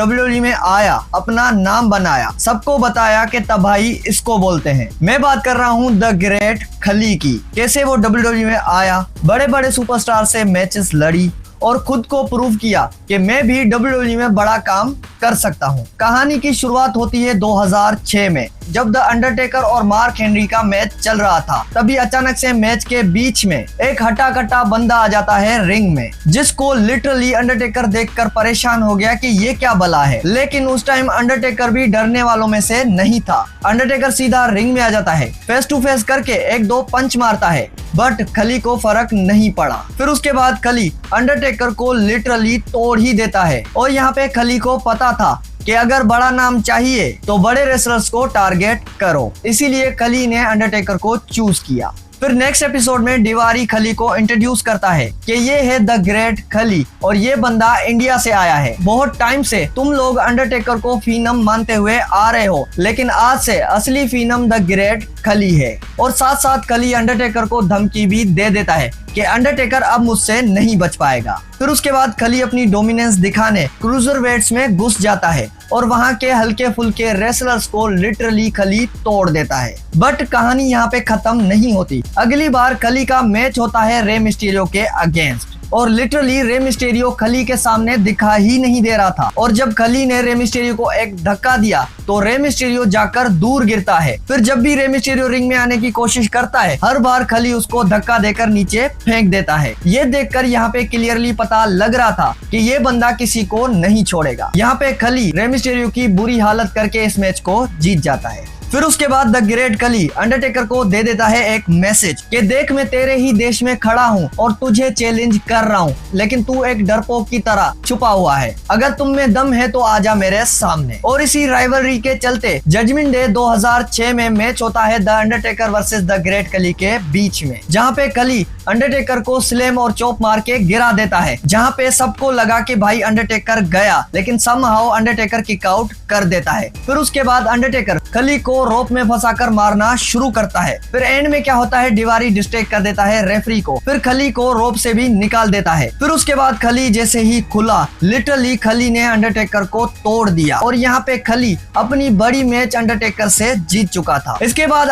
WWE में आया, अपना नाम बनाया, सबको बताया कि तबाही इसको बोलते हैं। मैं बात कर रहा हूँ द ग्रेट खली की। कैसे वो डब्ल्यूडब्ल्यूई में आया, बड़े बड़े सुपरस्टार से मैचेस लड़ी और खुद को प्रूव किया कि मैं भी डब्ल्यूडब्ल्यूई में बड़ा काम कर सकता हूँ। कहानी की शुरुआत होती है 2006 में, जब द अंडरटेकर और मार्क हेनरी का मैच चल रहा था। तभी अचानक से मैच के बीच में एक हट्टा कट्टा बंदा आ जाता है रिंग में, जिसको लिटरली अंडरटेकर देखकर परेशान हो गया कि ये क्या बला है। लेकिन उस टाइम अंडरटेकर भी डरने वालों में से नहीं था। अंडरटेकर सीधा रिंग में आ जाता है, फेस टू फेस करके एक दो पंच मारता है, बट खली को फर्क नहीं पड़ा। फिर उसके बाद खली अंडरटेकर को लिटरली तोड़ ही देता है। और यहाँ पे खली को पता था कि अगर बड़ा नाम चाहिए तो बड़े रेसलर्स को टारगेट करो, इसीलिए खली ने अंडरटेकर को चूज किया। फिर नेक्स्ट एपिसोड में डिवारी खली को इंट्रोड्यूस करता है कि ये है द ग्रेट खली और ये बंदा इंडिया से आया है। बहुत टाइम से तुम लोग अंडरटेकर को फिनम मानते हुए आ रहे हो, लेकिन आज से असली फिनम द ग्रेट खली है। और साथ साथ खली अंडरटेकर को धमकी भी दे देता है कि अंडरटेकर अब मुझसे नहीं बच पाएगा। फिर उसके बाद खली अपनी डोमिनेंस दिखाने क्रूजरवेट्स में घुस जाता है और वहां के हल्के फुल्के रेसलर्स को लिटरली खली तोड़ देता है। बट कहानी यहाँ पे खत्म नहीं होती। अगली बार खली का मैच होता है रे मिस्टीरियो के अगेंस्ट और लिटरली रे मिस्टीरियो खली के सामने दिखा ही नहीं दे रहा था। और जब खली ने रे मिस्टीरियो को एक धक्का दिया तो रे मिस्टीरियो जाकर दूर गिरता है। फिर जब भी रे मिस्टीरियो रिंग में आने की कोशिश करता है, हर बार खली उसको धक्का देकर नीचे फेंक देता है। ये देखकर यहाँ पे क्लियरली पता लग रहा था कि ये बंदा किसी को नहीं छोड़ेगा। यहाँ पे खली रे मिस्टीरियो की बुरी हालत करके इस मैच को जीत जाता है। फिर उसके बाद द ग्रेट खली अंडरटेकर को दे देता है एक मैसेज कि देख मैं तेरे ही देश में खड़ा हूँ और तुझे चैलेंज कर रहा हूँ, लेकिन तू एक डरपोक की तरह छुपा हुआ है। अगर तुम में दम है तो आजा मेरे सामने। और इसी राइवलरी के चलते जजमेंट डे 2006 में मैच होता है the Undertaker versus the great खली के बीच में, जहाँ पे खली अंडरटेकर को स्लैम और चॉप मार के गिरा देता है, जहाँ पे सबको लगा कि भाई अंडरटेकर गया, लेकिन समहाउ अंडरटेकर किक आउट कर देता है। फिर उसके बाद अंडरटेकर खली को रोप में फंसाकर मारना शुरू करता है। फिर एंड में क्या होता है, डिवारी डिस्ट्रैक्ट कर देता है रेफरी को, फिर खली को रोप से भी निकाल देता है। फिर उसके बाद खली जैसे ही खुला, लिटरली खली ने अंडरटेकर को तोड़ दिया और यहाँ पे खली अपनी बड़ी मैच अंडरटेकर से जीत चुका था। इसके बाद